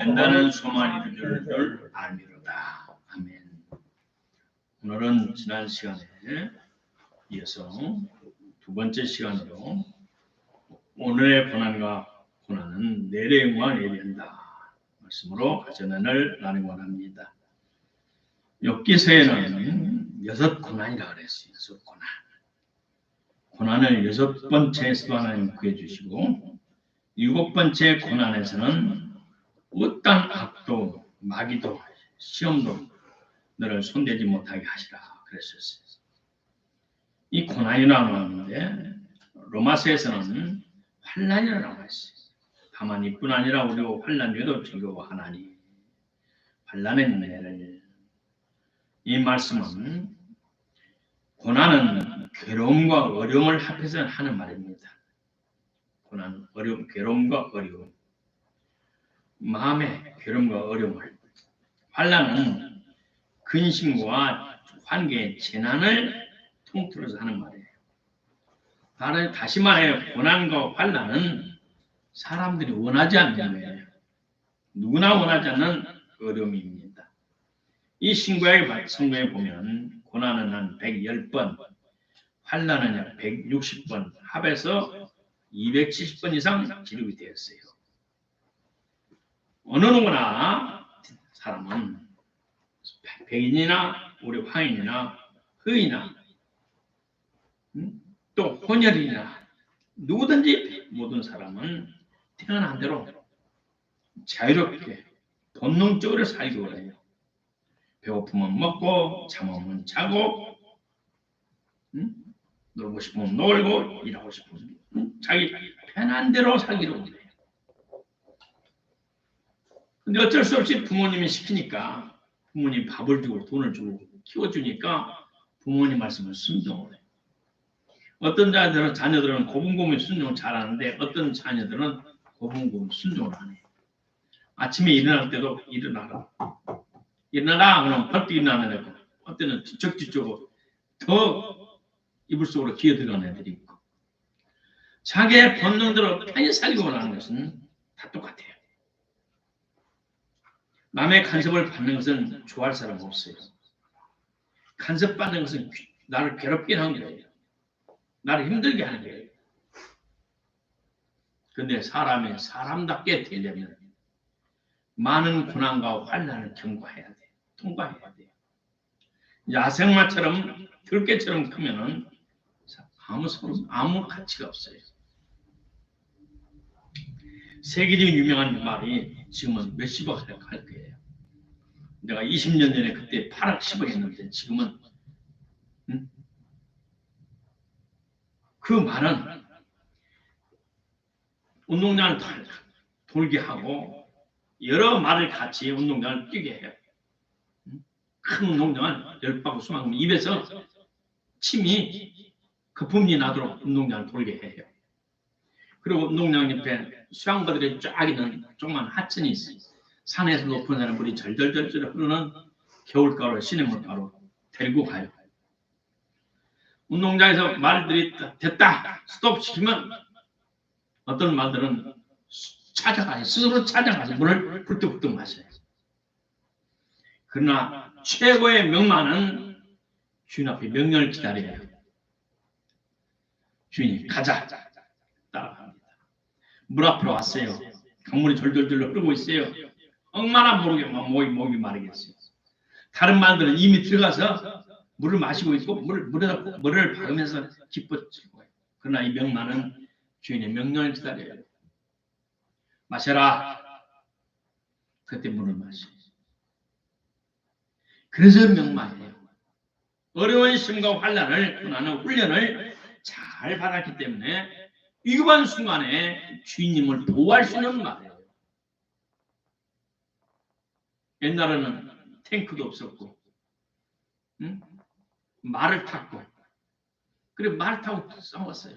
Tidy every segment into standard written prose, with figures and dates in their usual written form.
된다는 소망이 이루어질 줄 알미로다. 아멘. 오늘은 지난 시간에 이어서 두 번째 시간으로 오늘의 고난과 고난은 내일의 영광을 예비한다 말씀으로 전언을 나누고 합니다. 욥기서에는 6 고난이라고 그랬어요. 6 고난. 고난을 6번째에서도 하나님 구해주시고 7번째 고난에서는 어떤 악도 마귀도 시험도 너를 손대지 못하게 하시라 그랬었어요. 이 고난이라고 하는데 로마서에서는 환난이라고 했어요. 다만 이뿐 아니라 우리가 환난 중에도 즐거워하나니 환난의 은혜를. 이 말씀은 고난은 괴로움과 어려움을 합해서 하는 말입니다. 고난, 어려움, 괴로움과 어려움. 마음의 괴로움과 어려움을. 환난은 근심과 환경의 재난을 통틀어서 하는 말이에요. 다시 말해 고난과 환난은 사람들이 원하지 않는 거예요. 누구나 원하지 않는 어려움입니다. 이 신구약 성경에 보면 고난은 한 110번, 환난은 약 160번, 합해서 270번 이상 기록이 되었어요. 어느 누구나 사람은 백인이나 우리 화인이나 흑인이나 또 혼혈이나 누구든지 모든 사람은 태어난 대로 자유롭게 본능적으로 살기 원해요. 배고프면 먹고 잠오면 자고 놀고 싶으면 놀고 일하고 싶으면 자기 편한 대로 살기를 원해요. 근데 어쩔 수 없이 부모님이 시키니까 부모님 밥을 주고 돈을 주고 키워주니까 부모님 말씀을 순종을 해요. 어떤 자녀들은 고분고분 순종을 잘하는데 어떤 자녀들은 고분고분 순종을 안 해요. 아침에 일어날 때도 일어나라 그러면 벌떡 일어나는 애고 어때는 뒤척뒤척하고 더 이불 속으로 기어 들어가는 애들이 있고 자기의 본능대로 편히 살기 원하는 것은 다 똑같아요. 남의 간섭을 받는 것은 좋아할 사람 없어요. 간섭받는 것은 나를 괴롭게 하는 거예요. 나를 힘들게 하는 거예요. 그런데 사람이 사람답게 되려면 많은 고난과 환난을 경과해야 돼요. 통과해야 돼요. 야생마처럼 들깨처럼 크면은 아무 가치가 없어요. 세계적인 유명한 말이 지금은 몇십억 할 거예요. 내가 20년 전에 그때 8억 10억 했는데 지금은 그 말은 운동장을 돌게 하고 여러 말을 같이 운동장을 뛰게 해요. 큰 운동장을 10바퀴 20바퀴 입에서 침이 거품이 나도록 운동장을 돌게 해요. 그리고 운동장 옆에 수양바들이 쫙 있는 조그만 하천이 있어요. 산에서 높은 산에 물이 절절절절 흐르는 겨울가루, 시냇물가루 데리고 가요. 운동장에서 말들이 됐다 스톱 시키면 어떤 말들은 찾아가요. 스스로 찾아가서 물을 불뚝불뚝 마셔요. 그러나 최고의 명만은 주인 앞에 명령을 기다려요. 주인이 가자 따라갑니다. 물 앞으로 왔어요. 강물이 절절절 흐르고 있어요. 얼마나 모르게 목이 마르겠어요. 다른 말들은 이미 들어가서 물을 마시고 있고 물을 박으면서 기뻐지고 거예요. 그러나 이 명만은 주인의 명령을 기다려요. 마셔라. 그때 물을 마셔요. 그래서 명만이에요. 어려운 시험과 환난을 고난의 훈련을 잘 받았기 때문에 위급한 순간에 주인님을 보호할 수 있는 말이에요. 옛날에는 탱크도 없었고 말을 탔고 그리고 말을 타고 싸웠어요.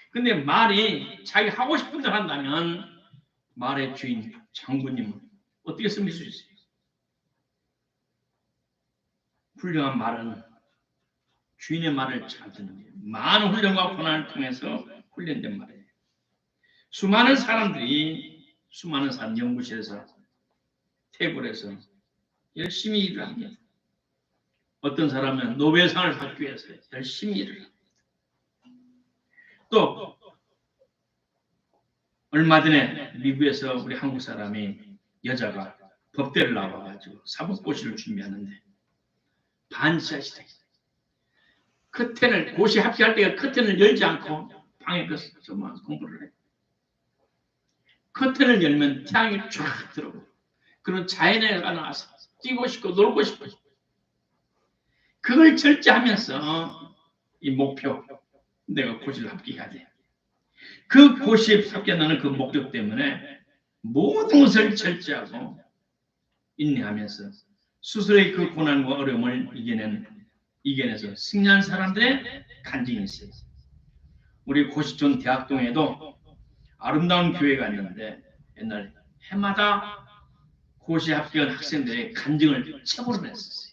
근데 말이 자기 하고 싶은 대로 한다면 말의 주인 장군님은 어떻게 섬길 수 있어요? 훌륭한 말은 주인의 말을 잘 듣는 거예요. 많은 훈련과 고난을 통해서 훈련된 말이에요. 수많은 사람들이 수많은 사람 연구실에서 테이블에서 열심히 일을 합니다. 어떤 사람은 노벨상을 받기 위해서 열심히 일을 합니다. 또 얼마 전에 미국에서 우리 한국 사람이 여자가 법대를 나와가지고 사법고시를 준비하는데 반샷이 돼. 커튼을 고시 합격할 때가 커튼을 열지 않고 방에 그만 공부를 해. 커튼을 열면 태양이 쫙 들어오고 그런 자연에 나와서 뛰고 싶고 놀고 싶어. 그걸 절제하면서 이 목표 내가 고시를 합격해야 돼. 그 고시에 합격하는 그 목적 때문에 모든 것을 절제하고 인내하면서 스스로의 그 고난과 어려움을 이겨내서 승리한 사람들의 간증이 있어요. 우리 고시촌 대학동에도 아름다운 교회가 있는데 옛날에 해마다 고시 합격한 학생들의 간증을 책으로 냈었어요.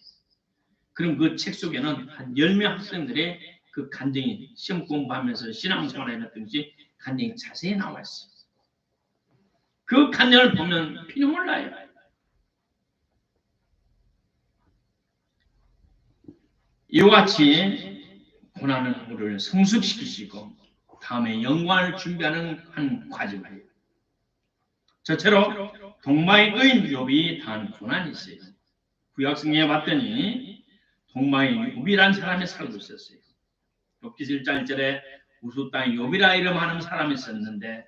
그럼 그 책 속에는 한 10명 학생들의 그 간증이 시험 공부하면서 신앙생활을 해놨던 것이 간증이 자세히 나와 있어요. 그 간증을 보면 피눈물 나요. 이와 같이 고난은 우리를 성숙시키시고 다음에 영광을 준비하는 한 과정이에요. 저처럼 동방의 의인 욥이 당한 고난이 있어요. 구약 성경에 봤더니 동방의 욥이라는 사람이 살고 있었어요. 욥기 1장 1절에 우수 땅에 욥이라 이름하는 사람이 있었는데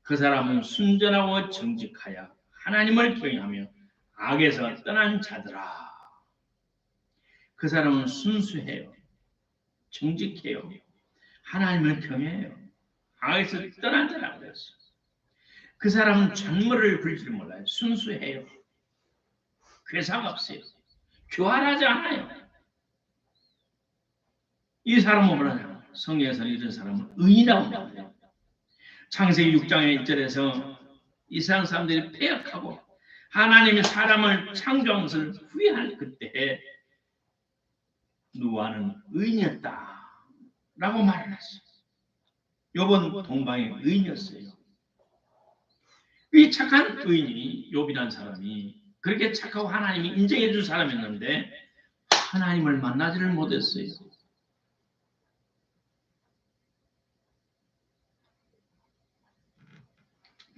그 사람은 순전하고 정직하여 하나님을 경외하며 악에서 떠난 자더라. 그 사람은 순수해요. 정직해요. 하나님을 경외해요. 악에서 떠난 자라고 그랬어요. 그 사람은 잔머리를 굴지를 몰라요. 순수해요. 괴사가 없어요. 교활하지 않아요. 이 사람은 뭐라냐? 성경에서는 이런 사람은 의인이라고 말해요. 창세기 6장의 1절에서 이스라엘 사람들이 패역하고 하나님이 사람을 창조한 것을 후회할 그때에 노아는 의인이었다 라고 말을 했어요. 욥은 동방의 의인이었어요. 이 착한 의인이 욥이라는 사람이 그렇게 착하고 하나님이 인정해 준 사람이었는데 하나님을 만나지를 못했어요.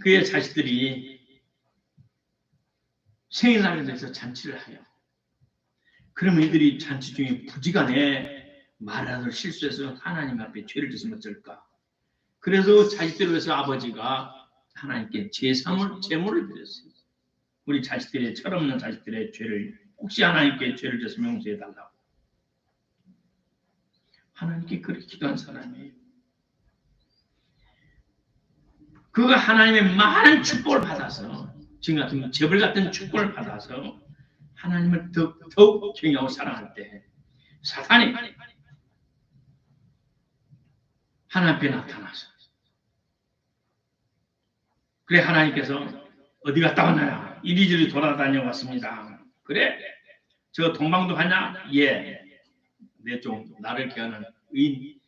그의 자식들이 생일날에 대해서 잔치를 해요. 그러면 이들이 잔치 중에 부지간에 말하는 실수해서 하나님 앞에 죄를 짓으면 어쩔까? 그래서 자식들을 위해서 아버지가 하나님께 제물을 드렸어요. 우리 자식들의 철없는 자식들의 죄를 혹시 하나님께 죄를 져서 용서해 달라고. 하나님께 그렇게 기도한 사람이에요. 그가 하나님의 많은 축복을 받아서 지금 같은 재벌 같은 축복을 받아서 하나님을 더욱 경외하고 사랑할 때 사탄이 하나님 앞에 나타나서 그래 하나님께서 어디 갔다 왔나요? 이리저리 돌아다녀 왔습니다. 그래? 저 동방도 하냐? 예. 내 좀 나를 기하는 의인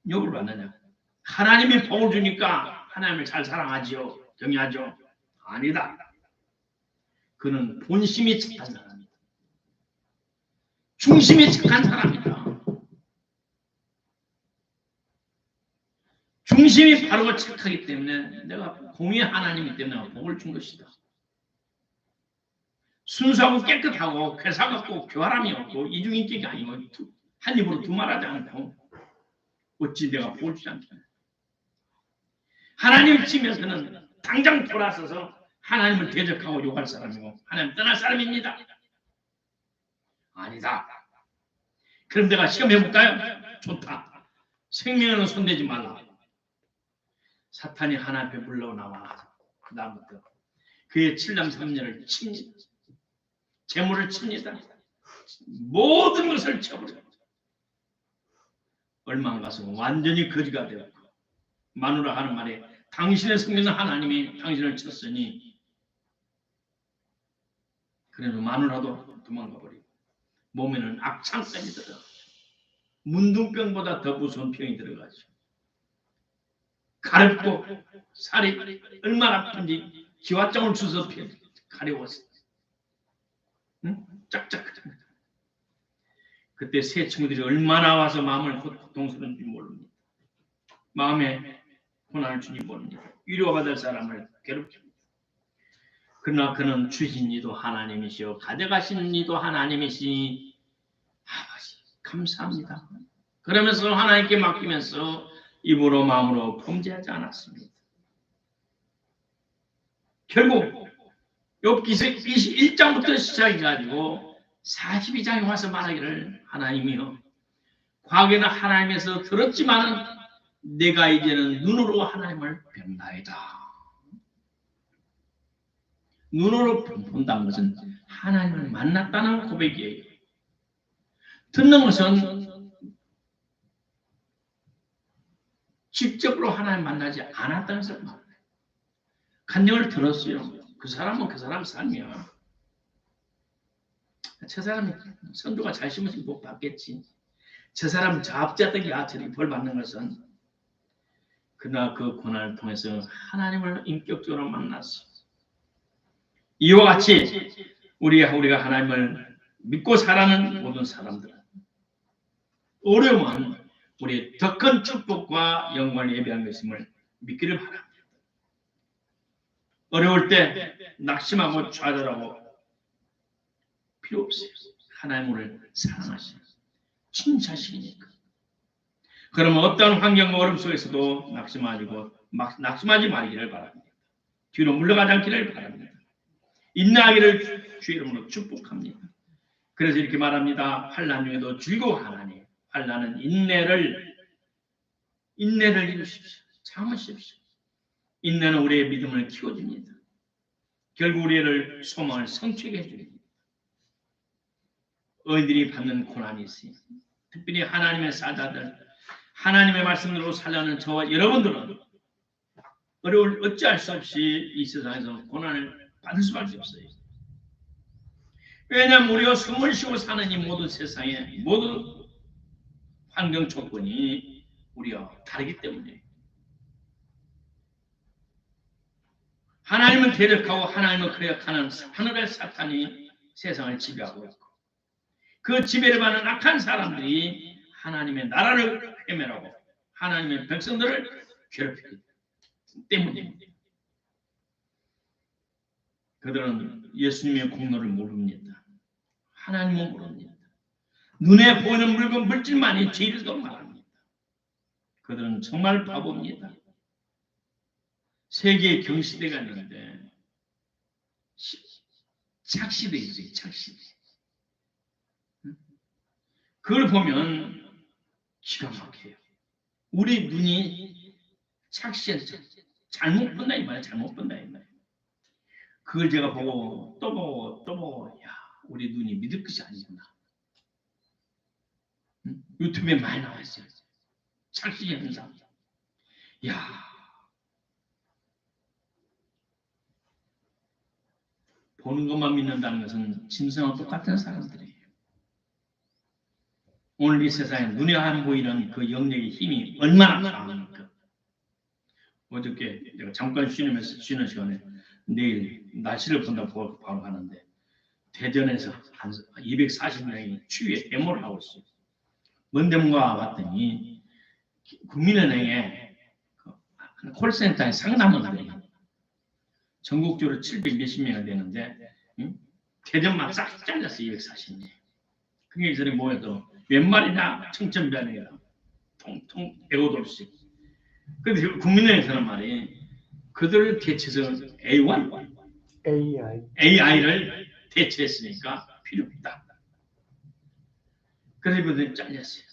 욥을 봤느냐? 하나님이 복을 주니까 하나님을 잘 사랑하지요. 경외하죠. 아니다. 그는 본심이 착한 사람이다. 중심이 착한 사람이다. 중심이 바르고 착하기 때문에 내가 공의 하나님이기 때문에 내가 복을 준 것이다. 순수하고 깨끗하고 괴사가 없고 교활함이 없고 이중인격이 아니고 한 입으로 두 말하지 않고 어찌 내가 복을 주지 않겠냐. 하나님을 치면서는 당장 돌아서서 하나님을 대적하고 욕할 사람이고 하나님 떠날 사람입니다. 아니다. 그럼 내가 시험해볼까요? 좋다. 생명에는 손대지 말라. 사탄이 하나님 앞에 물러나와 그 다음부터 그의 칠남삼녀를 칩니다. 재물을 칩니다. 모든 것을 쳐버려요. 얼마 안 가서 완전히 거지가 되었고 마누라 하는 말에 당신의 성경은 하나님이 당신을 쳤으니 그래도 마누라도 도망가 버리고 몸에는 악창병이 들어가죠. 문둥병보다 더 무서운 병이 들어가죠. 가렵고 살이 얼마나 아픈지 기와장을 주워서 가려웠어. 응? 짝짝. 그때 새 친구들이 얼마나 와서 마음을 고통스러운지 모릅니다. 마음에 고난을 주니 모릅니다. 위로받을 사람을 괴롭힙니다. 그러나 그는 주신 이도 하나님이시오 가져가신 이도 하나님이시니 아버지 감사합니다. 그러면서 하나님께 맡기면서 입으로 마음으로 범죄하지 않았습니다. 결국 욥기서 21장부터 시작해가지고 42장에 와서 말하기를 하나님이여 과거에는 하나님에서 들었지만 내가 이제는 눈으로 하나님을 뵙나이다. 눈으로 본다는 것은 하나님을 만났다는 고백이에요. 듣는 것은 직접으로 하나님 만나지 않았다는 것을 말해요. 간증을 들었어요. 그 사람은 그 사람 삶이야. 저 사람이 선조가 잘 심으신 복 받겠지. 저 사람 잡자더기 아처리 벌 받는 것은 그러나 그 고난을 통해서 하나님을 인격적으로 만났어. 이와 같이 우리가 하나님을 믿고 살아가는 모든 사람들은 어려움은 우리의 더 큰 축복과 영광을 예비한 것임을 믿기를 바랍니다. 어려울 때 낙심하고 좌절하고 필요 없어요. 하나님 우리를 사랑하시는 친자식이니까. 그러면 어떤 환경과 어려움 속에서도 낙심하지 말기를 바랍니다. 뒤로 물러가지 않기를 바랍니다. 인내하기를 주의 이름으로 축복합니다. 그래서 이렇게 말합니다. 환난 중에도 즐거워하나니 환난은 인내를 이루십시오. 참으십시오. 인내는 우리의 믿음을 키워줍니다. 결국 우리를 소망을 성취하게 해줍니다. 어린이들이 받는 고난이 있어요. 특별히 하나님의 사자들, 하나님의 말씀으로 살려는 저와 여러분들은 어찌할 수 없이 이 세상에서 고난을 받을 수밖에 없어요. 왜냐하면 우리가 숨을 쉬고 사는 이 모든 세상의 모든 환경 조건이 우리와 다르기 때문에 하나님은 대적하고 하나님은 거역하는 하늘의 사탄이 세상을 지배하고 있고 그 지배를 받는 악한 사람들이 하나님의 나라를 헤매라고 하나님의 백성들을 괴롭히기 때문입니다. 그들은 예수님의 공로를 모릅니다. 하나님은 모릅니다. 눈에 보이는 물질만이 죄를 더 말합니다. 그들은 정말 바보입니다. 세계의 경시대가 있는데 착시대 있어요. 착시대. 그걸 보면 기가 막혀요. 우리 눈이 착시해서 잘못 본다 이 말이에요. 잘못 본다 이 말이에요. 그걸 제가 보고 또 보고 야 우리 눈이 믿을 것이 아니구나. 유튜브에 많이 나와 있어요. 착시 현상. 야 보는 것만 믿는다는 것은 짐승과 똑같은 사람들이에요. 오늘 이 세상에 눈에 안 보이는 그 영역의 힘이 얼마나 강합니까? 어저께 제가 잠깐 쉬는 시간에 내일 날씨를 본다고 바로 하는데 대전에서 한 240명이 추위에 데모를 하고 있어요. 뭔 데모가 왔더니 국민은행에 콜센터에 상담원들이 전국적으로 700 몇십 명이 되는데 대전만 싹 잘렸어요. 240명. 그게 이 전에 모여서 몇 마리나 청천변이라 통통 에고돌씩. 근데 국민의힘에서는 말이 그들을 대체해서 AI를 대체했으니까 필요 없다. 그래서 이분들이 잘렸어요.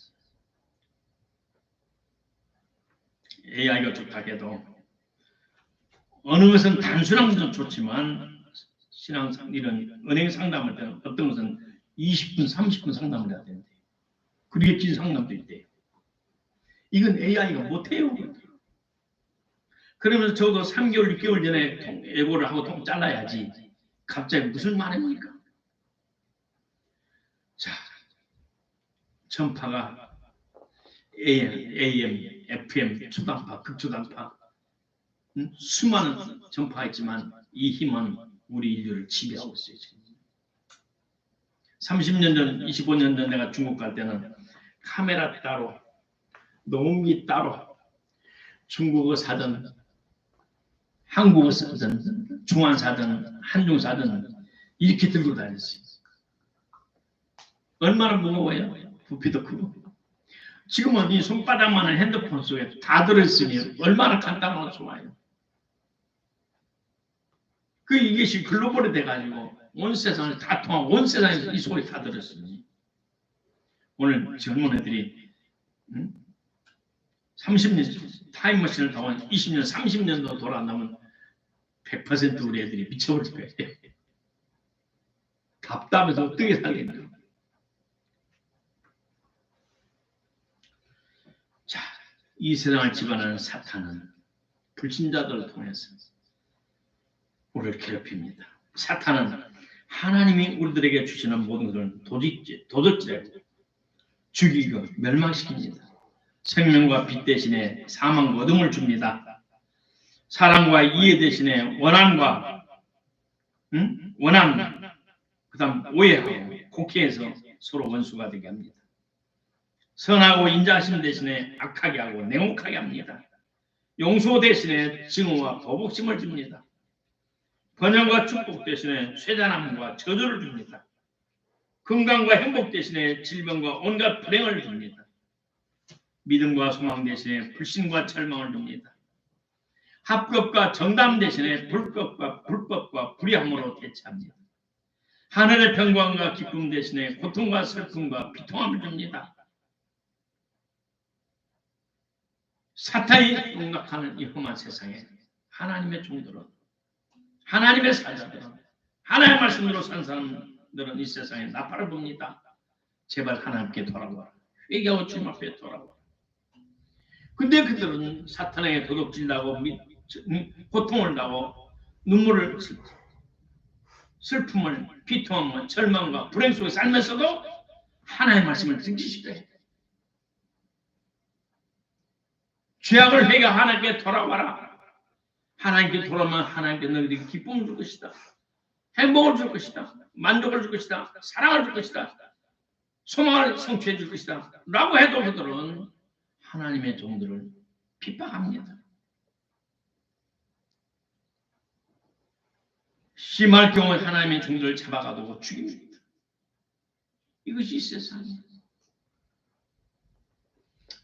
AI가 좋다 해도 어느 것은 단순한 것은 좋지만 신앙상 이런 은행 상담할 때는 어떤 것은 20분, 30분 상담을 해야 되는데 그렇게 긴 상담도 있대요. 이건 AI가 못해요. 그러면서 저도 3개월, 6개월 전에 예고를 하고 통 잘라야지. 갑자기 무슨 말입니까? 자, 전파가 AM, FM, 초단파, 극초단파 수많은 전파가 있지만 이 힘은 우리 인류를 지배하고 있어요. 지금. 30년 전, 25년 전 내가 중국 갈 때는 카메라 따로, 농기 따로, 중국어 사든, 한국어 사든, 중한 사든, 한중 사든 이렇게 들고 다녔어요. 얼마나 무거워요? 부피도 크고. 지금은 이 손바닥만한 핸드폰 속에 다 들어있으니 얼마나 간단하고 좋아요. 이것이 글로벌이 돼가지고 온 세상을 다 통하고 온 세상에서 이 소리 다 들었으니 오늘 젊은 애들이 30년 타임머신을 타고 20년, 30년도 돌아간다면 100% 우리 애들이 미쳐버릴 거예요. 답답해서 어떻게 살겠나. 자, 이 세상을 집어넣는 사탄은 불신자들을 통해서 우리를 괴롭힙니다. 사탄은 하나님이 우리들에게 주시는 모든 것을 도적질하고 죽이고 멸망시킵니다. 생명과 빛 대신에 사망과 어둠을 줍니다. 사랑과 이해 대신에 원한과 원한, 그다음 오해하고 곡해해서 서로 원수가 되게 합니다. 선하고 인자하심 대신에 악하게 하고 냉혹하게 합니다. 용서 대신에 증오와 보복심을 줍니다. 번영과 축복 대신에 쇠잔함과 저주를 줍니다. 건강과 행복 대신에 질병과 온갖 불행을 줍니다. 믿음과 소망 대신에 불신과 절망을 줍니다. 합법과 정담 대신에 불법과 불의함으로 대체합니다. 하늘의 평강과 기쁨 대신에 고통과 슬픔과 비통함을 줍니다. 사탄이 농락하는 이 험한 세상에 하나님의 종들은, 하나님의 사자들은, 하나님의 말씀으로 산 사람들은 이 세상에 나팔을 봅니다. 제발 하나님께 돌아와라. 회개하고 주님 앞에 돌아와라. 근데 그들은 사탄에게 도둑질하고 고통을 당하고 눈물을, 슬픔을, 비통함과 절망과 불행 속에 살면서도 하나님의 말씀을 듣기 싫어해. 죄악을 회개 하나님께 돌아와라. 하나님께 돌아오면 하나님께 너희들에게 기쁨을 줄 것이다. 행복을 줄 것이다. 만족을 줄 것이다. 사랑을 줄 것이다. 소망을 성취해 줄 것이다. 라고 해도 그들은 하나님의 종들을 핍박합니다. 심할 경우에 하나님의 종들을 잡아가두고 죽입니다. 이것이 세상이에요.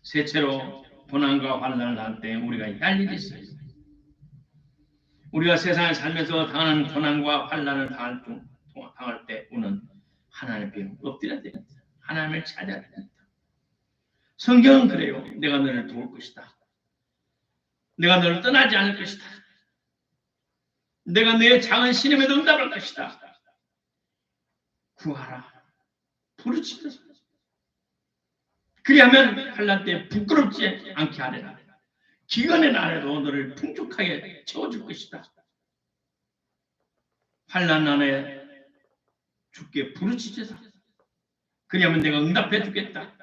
셋째로 고난과 환난을 할 때 우리가 할 일이 있어요. 우리가 세상에 살면서 당하는 고난과 환난을 당할 때 우리는 하나님 앞에 엎드려야 됩니다. 하나님을 찾아야 됩니다. 성경은 그래요. 내가 너를 도울 것이다. 내가 너를 떠나지 않을 것이다. 내가 너의 작은 신임에도 응답할 것이다. 구하라. 부르짖으라. 그리하면 환난 때 부끄럽지 않게 하리라. 기근의 날에도 너를 풍족하게 채워줄 것이다. 환난 날에 주께 부르짖으라. 그리하면 내가 응답해 주겠다.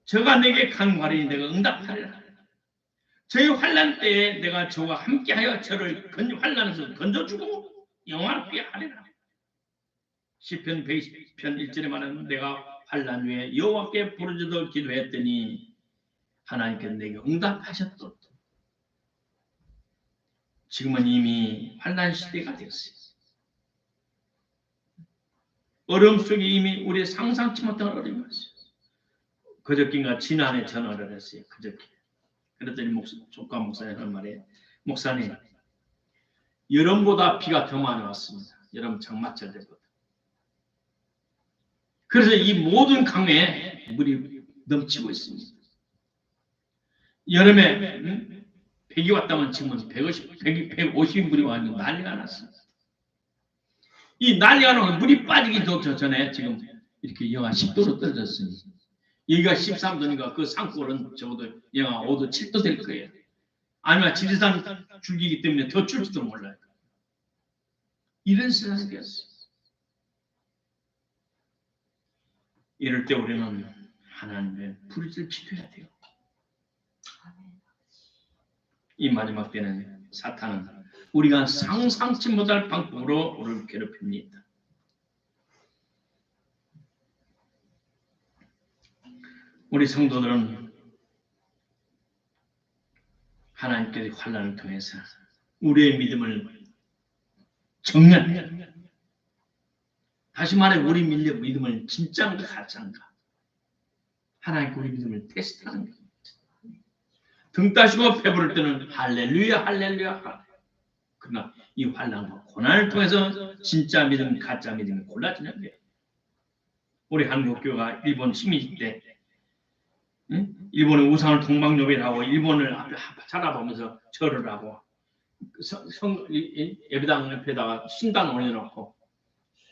저가 내게 간구하리니 내가 응답하리라. 저희 환난 때에 내가 저와 함께하여 저를 환난에서 건져주고 영화롭게 하리라. 시편 120편 1절에 말하는 내가 환난 후에 여호와께 부르짖어 기도했더니 하나님께서 내게 응답하셨도다. 지금은 이미 환난 시대가 되었어요. 어려움 속에 이미 우리의 상상치 못한 어려움이 있어요. 그저께인가 지난해 전화를 했어요. 그저께. 그랬더니 조카 목사님 하는 말에 목사님 여름보다 비가 더 많이 왔습니다. 여름 장마철 때보다. 그래서 이 모든 강에 물이 넘치고 있습니다. 여름에 100이 왔다면 지금은 150 물이 와서 난리가 났습니다. 이 난리가 나면 물이 빠지기 전에 지금 이렇게 영하 10도로 떨어졌습니다. 여기가 13도니까 그 산골은 적어도 영하 5도, 7도 될 거예요. 아니면 지리산 줄기이기 때문에 더 줄지도 몰라요. 이런 세상이 되었어요. 이럴 때 우리는 하나님의 부르짖을 기도해야 돼요. 이 마지막 때는 사탄은 우리가 상상치 못할 방법으로 우리를 괴롭힙니다. 우리 성도들은 하나님께서 환난을 통해서 우리의 믿음을 정렬, 다시 말해 우리 믿음을 진짜인가 가짜인가 하나님께 우리 믿음을 테스트하는 겁니다. 등 따시고 배부를 때는 할렐루야 할렐루야. 그러나 이 환난과 고난을 통해서 진짜 믿음 가짜 믿음이 골라지는 거예요. 우리 한국교회가 일본 식민지 때 일본의 우상을 동방요배하고 일본을 찾아보면서 절을 하고 예배당 옆에다가 신당 올려놓고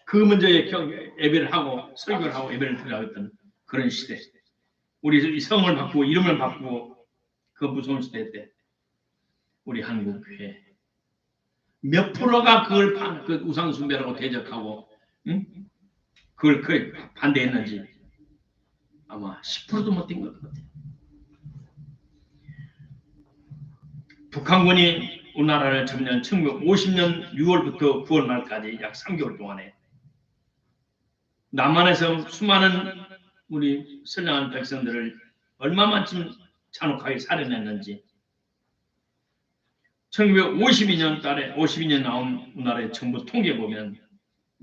그 먼저 예배를 하고 설교를 하고 예배를 드려야했던 그런 시대. 우리 성을 바꾸고 이름을 바꾸고 그 무서운 시대 때 우리 한국교회 몇 프로가 그걸 그 우상 숭배라고 대적하고 그걸 반대했는지 아마 10%도 못 된 것 같아요. 북한군이 우리나라를 점령 1950년 6월부터 9월 말까지 약 3개월 동안에 남한에서 수많은 우리 선량한 백성들을 얼마만큼 잔혹하게 살해냈는지 1952년 나온 우리나라의 정부 통계 보면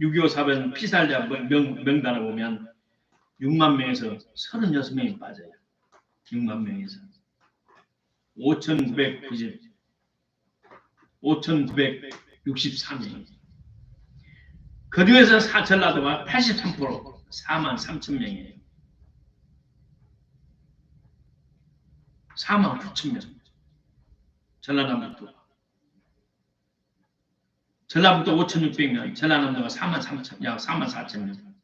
6.25 사변 피살자 명단을 보면 6만 명에서 36명이 빠져요. 6만 명에서 5,963명. 그 중에서 전라도가 83% 4만 3천 명이에요. 4만 9천 명. 전라남도. 전라북도 5,600명, 전라남도가 4만 3천, 약 4만 4천 명.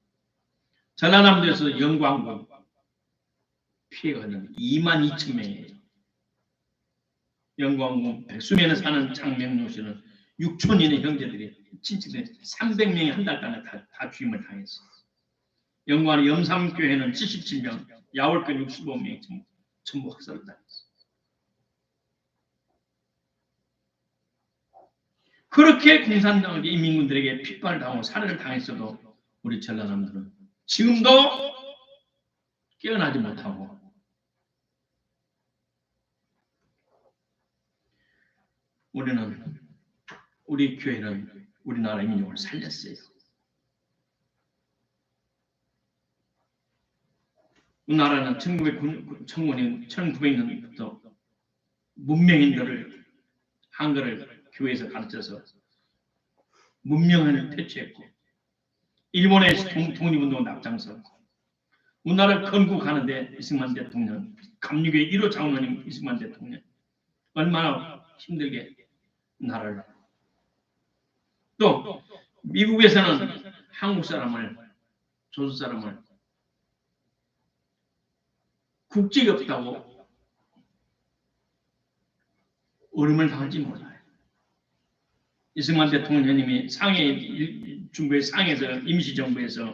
전라남도에서 영광군 피해가 2만 2천 명이에요. 영광군 백수면에 사는 장명용 씨는 6천인의 형제들이 친척들이 300명이 한 달간에 다 죽임을 당했어요. 영광의 염삼교회는 77명, 야월교는 65명이 전부 학살을 당했어요. 그렇게 공산당에게 인민군들에게 핍박을 당하고 살해를 당했어도 우리 전라남도는 지금도 깨어나지 못하고 우리 교회는 우리나라 민족을 살렸어요. 우리나라는 1900년부터 문명인들을 한글을 교회에서 가르쳐서 문명을 퇴치했고 일본의 독립운동을 앞장섰고 우리나라를 건국하는데 이승만 대통령, 감리교의 1호 장로님 이승만 대통령 얼마나 힘들게 나라를 또 미국에서는 한국 사람을 조선 사람을 국적이 없다고 어림을 당할지 몰라요. 이승만 대통령님이 중국의 상해에서 임시정부에서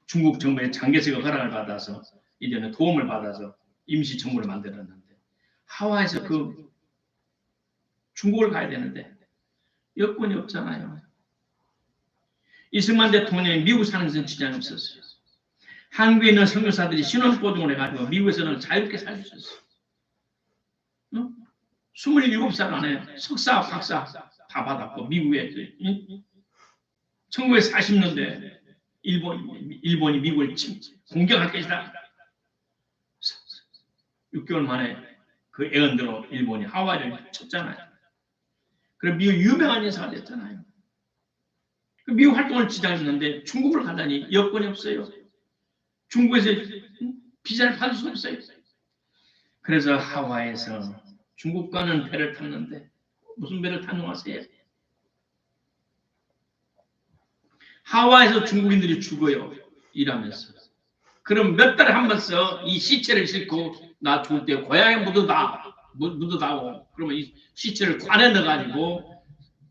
중국 정부의 장개석의 허락을 받아서 이제는 도움을 받아서 임시정부를 만들었는데 하와이에서 그 중국을 가야 되는데 여권이 없잖아요. 이승만 대통령이 미국 사는 것은 지장이 없었어요. 한국에 있는 선교사들이 신원보증을 해가지고 미국에서는 자유롭게 살 수 있었어요. 27살 안에 석사, 박사 다 받았고 미국에 1940년대 일본이 미국을 공격할 것이다. 6개월 만에 그 애언대로 일본이 하와이를 쳤잖아요. 그래서 미국 유명한 인사가 됐잖아요. 그 미국 활동을 지장했는데 중국을 가다니 여권이 없어요. 중국에서 비자를 받을 수 없어요. 그래서 하와이에서 중국과는 배를 탔는데 무슨 배를 타는 아세요? 하와이에서 중국인들이 죽어요. 일하면서. 그럼 몇 달에 한 번씩 이 시체를 싣고 나 죽을 때 고향에 묻어다오. 그러면 이 시체를 관에 넣어가지고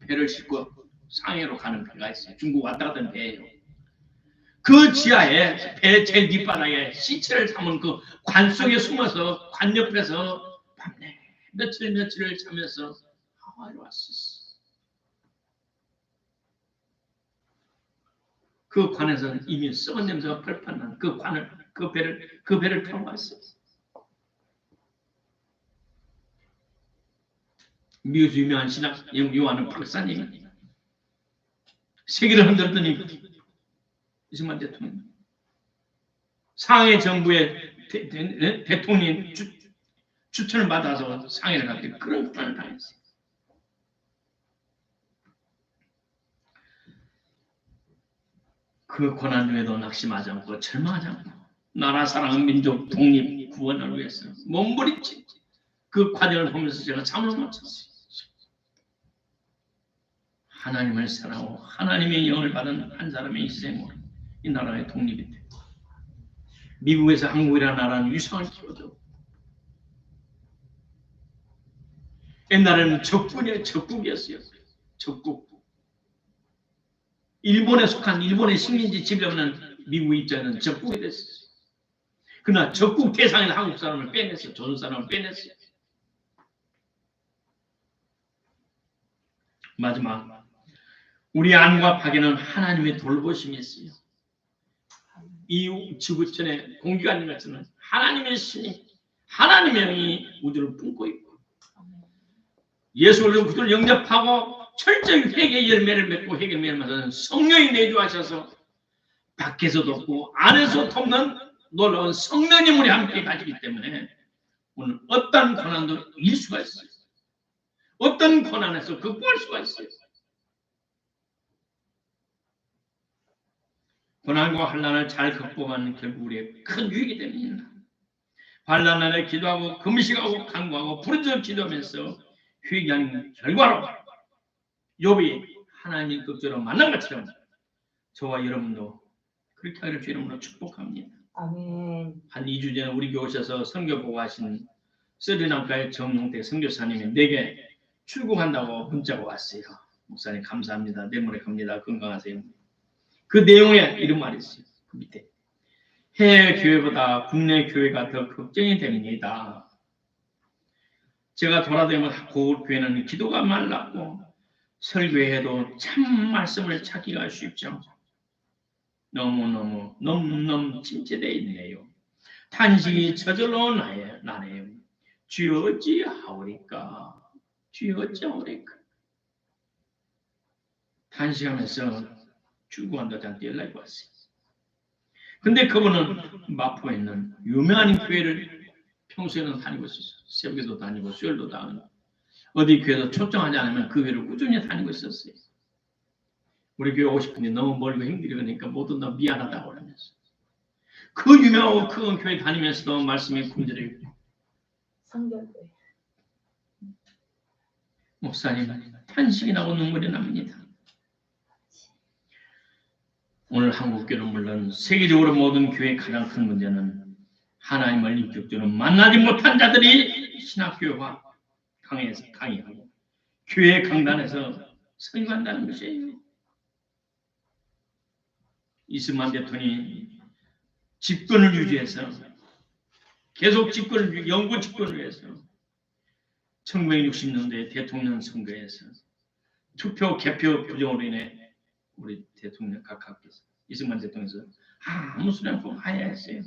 배를 싣고 상해로 가는 배가 있어요. 중국 왔다 갔다 하는 배예요. 그 지하에 배 제일 뒷바닥에 시체를 담은 그 관 속에 숨어서 관 옆에서 밤내 며칠을 자면서 하와이로 왔었어. 그 관에서는 이미 썩은 냄새가 펄펄 난 그 배를 타고 왔어요. 미국에서 유명한 신학 요한은 박사님이 세계를 흔들었더니 이승만 대통령 상해 정부의 대통령 추천을 받아서 상해를 갔더니 그런 고난을 당했어요. 그 고난 중에도 낙심하지 않고 절망하지 않고 나라 사랑, 민족 독립 구원을 위해서 몸부림친 그 과정을 보면서 제가 잠을 못 잤어요. 하나님을 사랑하고 하나님의 영을 받은 한 사람의 희생으로 이 나라의 독립이 됐고 미국에서 한국이라는 나라는 위상을 키워도 옛날에는 적국이었어요. 적국. 일본에 속한 일본의 식민지 지배하는 미국 입장에는 적국이 됐어요. 그러나 적국 대상에서 한국 사람을 빼냈어요. 조선 사람을 빼냈어요. 마지막 우리 안과 밖에는 하나님의 돌보심이 있어요. 이 지구촌에 공기가 있는 것처럼 하나님의 신이 하나님의 영이 우주를 품고 있고 예수를 그들을 영접하고 철저히 회개의 열매를 맺고 회개의 열매를 맺어서 성령이 내주하셔서 밖에서도 없고 안에서 돕는 놀라운 성령의 물이 함께 가지기 때문에 오늘 어떤 고난도 이길 수가 있어요. 어떤 고난에서 극복할 수가 있어요. 고난과 환난을 잘 극복하는 결국 우리의 큰 유익이 됩니다. 환난날에 기도하고 금식하고 간구하고 부르짖어 기도하면서 회개하는 결과로 욥이 하나님 극적으로 만난 것처럼 저와 여러분도 그렇게 하기를 주 이름으로 축복합니다. 아멘. 한 2주 전에 우리 교회 오셔서 선교 보고 하신 쓰리랑카의 정용택 선교사님이 내게 출국한다고 문자가 왔어요. 목사님 감사합니다. 내일모레 갑니다. 건강하세요. 그 내용에 이런 말이 있어요. 그 밑에 해외 교회보다 국내 교회가 더 걱정이 됩니다. 제가 돌아다니면 그 교회는 기도가 말랐고 설교해도 참 말씀을 찾기가 쉽지 않고 너무너무 침체되어 있네요. 탄식이 저절로 나네요. 주여 어찌하오리까? 주여 어찌하오리까? 탄식하면서 출국한다 저한테 연락이 왔어요. 근데 그분은 마포에 있는 유명한 교회를 평소에는 다니고 있었어요. 새벽에도 다니고 수요일도 다니고 어디 교회에서 초청하지 않으면 그 교회를 꾸준히 다니고 있었어요. 우리 교회 오고 싶은데 너무 멀고 힘들이 그러니까 못 온다 미안하다고 그러면서 그 유명하고 큰 교회 다니면서도 말씀이 굶주려 성결교회. 목사님 탄식이 나고 눈물이 납니다. 오늘 한국교회는 물론 세계적으로 모든 교회의 가장 큰 문제는 하나님을 인격적으로 만나지 못한 자들이 신학교회와 강의하고 교회 강단에서 설교한다는 것이에요. 이승만 대통령이 집권을 유지해서 계속 영구 집권을 위해서 1960년대 대통령 선거에서 투표 개표 부정으로 인해 우리 대통령 각하께서 이승만 대통령께서 아무 소리 않고 하야했어요.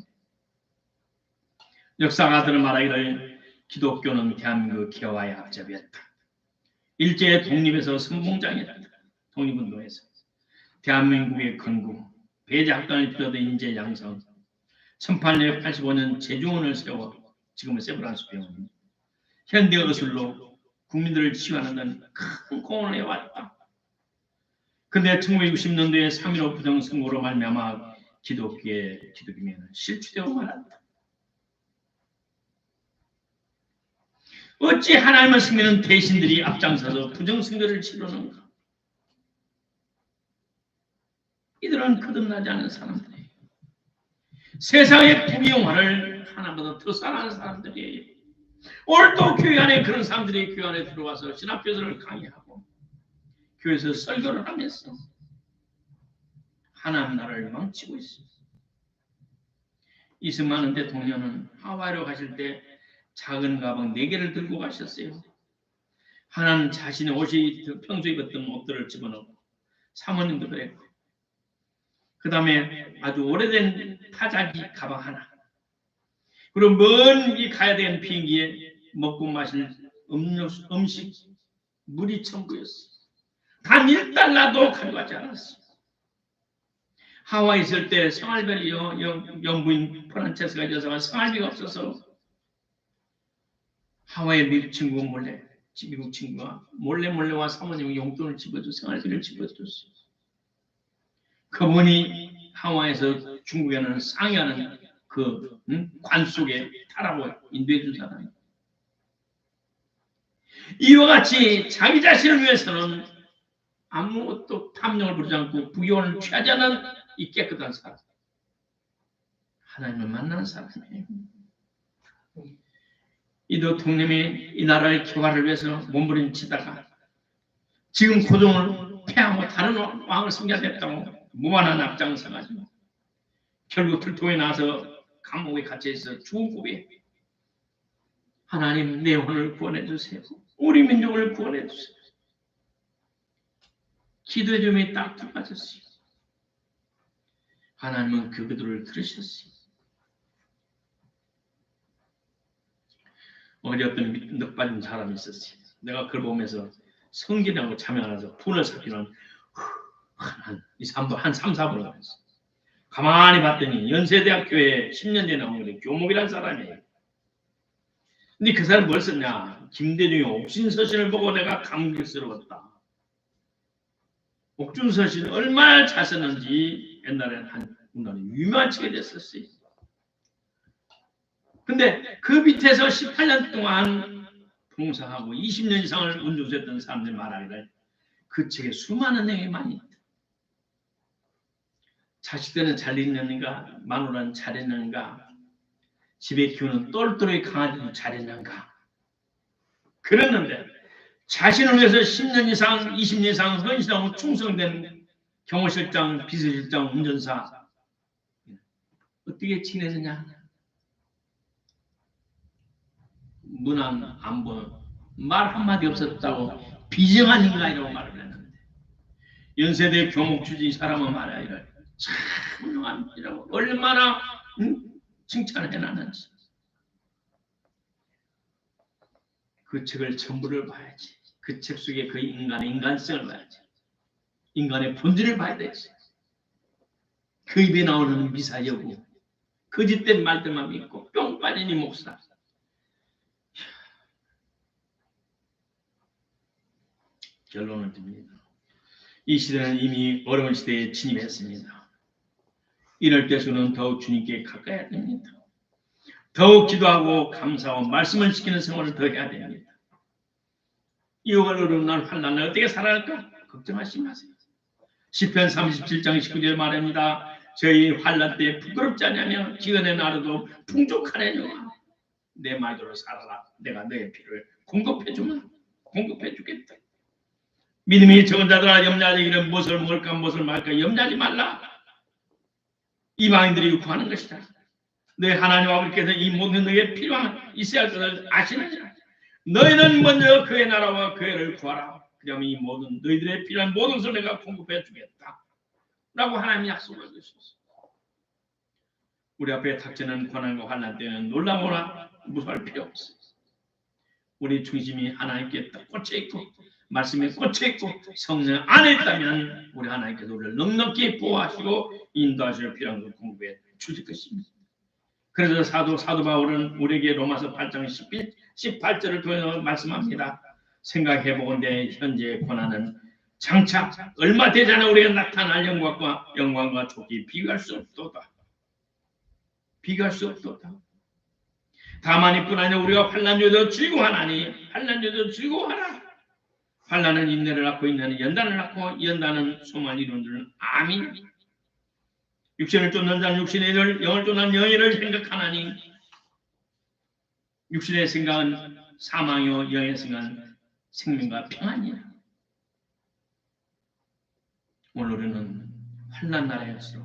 역사가들은 말하기를 기독교는 대한민국 개화의 앞잡이였다. 일제의 독립에서 선봉장이었다. 독립운동에서 대한민국의 건국, 배제학단을 비롯한 인재 양성, 1885년 제주원을 세워 지금은 세브란스 병원, 현대 의술로 국민들을 치유하는 큰 공헌을 해왔다. 근데 1960년도에 3.15 부정선거로 말미암아 기독교의 기독교는 실추되고 말았다. 어찌 하나님을 섬기는 대신들이 앞장서서 부정선거를 치르는가? 이들은 거듭나지 않은 사람들이에요. 세상의 부귀영화를 하나보다 더 사랑하는 사람들이에요. 오늘도 교회 안에 그런 사람들이 교회 안에 들어와서 신학교들을 강의하고 교회에서 설교를 하면서 하나님 나라를 망치고 있습니다. 이승만 대통령은 하와이로 가실 때 작은 가방 4개를 들고 가셨어요. 하나는 자신의 옷이 평소에 입었던 옷들을 집어넣고 사모님도 그랬고 그 다음에 아주 오래된 타자기 가방 하나 그리고 먼 길 가야 되는 비행기에 먹고 마실 음식 물이 전부였어. 단 1달러도 가져가지 않았어. 하와이 있을 때 생활비를 영부인 프란체스가 여자가 생활비가 없어서 하와이 미국 친구가 미국 친구가 몰래 와 사모님 용돈을 집어줘 생활비를 집어줬어요. 그분이 하와이에서 중국에는 상해하는 그 관 속에 타라고 인도해 준 사람이에요. 이와 같이 자기 자신을 위해서는 아무것도 탐욕을 부리지 않고 부귀원을 취하지 않은 이 깨끗한 사람. 하나님을 만나는 사람이에요. 이 대통령이 이 나라의 교화를 위해서 몸부림치다가 지금 고종을 폐하고 다른 왕을 섬겨야 됐다고 무한한 앞장서가지고 결국 들통에 나서 감옥에 갇혀있어 죽은 고비에 하나님 내 혼을 구원해 주세요. 우리 민족을 구원해 주세요. 기도의 점이 딱 들어가졌어요. 하나님은 그 기도를 들으셨어요. 어제 어떤 늑빠진 사람이 있었어요. 내가 그걸 보면서 성기라고 잠이 안 와서 분을 삭히는 한 3-4분을 했어요. 가만히 봤더니 연세대학교에 10년 전에 나온 건데 교목이라는 사람이에요. 근데 그 사람이 뭘 썼냐? 김대중의 옥신서신을 보고 내가 감격스러웠다. 옥중서신 얼마나 잘 썼는지 옛날에는 유명한 책이 됐었어요. 근데 그 밑에서 18년 동안 봉사하고 20년 이상을 운동했던 사람들이 말하기를 그 책에 수많은 내용이 많이 있다. 자식들은 잘 있는가? 마누라는 잘했는가? 집에 키우는 똘똘이 강아지도 잘했는가? 그랬는데 자신을 위해서 10년 이상, 20년 이상 헌신하고 충성된 경호실장, 비서실장, 운전사 어떻게 지내느냐? 문안 안 보, 말 한마디 없었다고 비정한 인간이라고 말을 했는데 연세대 교목 주지 사람은 말이야 이래 참 훌륭한 이라고 얼마나 칭찬을 해놨는지 그 책을 전부를 봐야지. 그 책 속에 그 인간의 인간성을 봐야지. 인간의 본질을 봐야 되지. 그 입에 나오는 미사여구 거짓된 말들만 믿고 뿅 빠진 이 목사 결론을 듭니다. 이 시대는 이미 어려운 시대에 진입했습니다. 이럴 때서는 더욱 주님께 가까이 됩니다. 더욱 기도하고 감사하고 말씀을 지키는 생활을 더 해야 됩니다. 이후가 어려운 날 환난을 어떻게 살아갈까? 걱정하지 마세요. 시편 37장 19절 말합니다. 저희 환난 때 부끄럽지 않냐며 기근의 날에도 풍족하네요. 내 말대로 살아라. 내가 너의 필요를 공급해주겠다. 믿음이 적은 자들아 염려하기를 무엇을 먹을까 무엇을 말까 염려하지 말라. 이방인들이 구하는 것이다. 너희 하나님 아버지께서 이 모든 너에게 필요한 있어야 할 것을 아시느니라. 너희는 먼저 그의 나라와 그의 의를 구하라. 그러면 이 모든 너희들의 필요한 모든 것을 내가 공급해 주겠다. 라고 하나님이 약속을 주셨습니다. 우리 앞에 닥치는 고난과 환난 때는 놀라거나 무서워할 필요 없어요. 우리 중심이 하나님께 딱 꽂혀있고 말씀에 꽂혀있고 성령 안에 있다면 우리 하나님께서 우리를 넉넉히 보호하시고 인도하시려 필요한 걸 공급해 주실 것입니다. 그래서 사도 바울은 우리에게 로마서 8장 18절을 통해서 말씀합니다. 생각해보건대 현재의 고난은 장차 얼마 되지 않아 우리가 나타날 영광과 족이 비교할 수 없도다. 다만 이뿐 아니라 우리가 환난에도 즐거워하나니 환난에도 즐거워하라. 환난은 인내를 낳고 인내는 연단을 낳고 연단은 소망을 이루는 줄 아멘. 육신을 쫓는 자는 육신의 일을 영을 쫓는 영의 일을 생각하나니 육신의 생각은 사망이요 영의 생각은 생명과 평안이야. 오늘 우리는 환난 나라였어.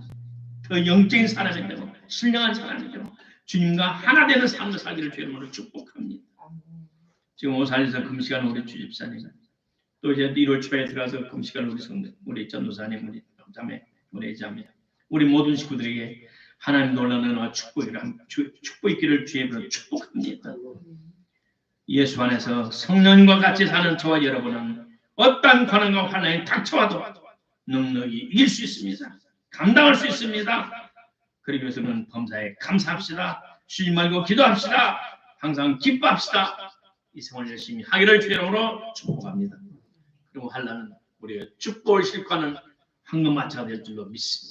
더 영적인 사람이 되고 신령한 사람이 되고 주님과 하나 되는 삶을 살기를 주님으로 축복합니다. 지금 오산에서 금시간 우리 주집사님, 또 이제 1월 초에 들어가서 금시간 우리 전도사님, 우리 자매, 우리 자매, 우리 모든 식구들에게 하나님 놀라는 축복 있기를 주의 이름으로 축복합니다. 예수 안에서 성령과 같이 사는 저와 여러분은 어떠한 고난과 환난이 닥쳐와도 넉넉히 이길 수 있습니다. 감당할 수 있습니다. 그러기 위해서는 범사에 감사합시다. 쉬지 말고 기도합시다. 항상 기뻐합시다. 이 생활 열심히 하기를 주의 이름으로 축복합니다. 그리고 환난은 우리가 축복을 실과는 황금마차가 될 줄로 믿습니다.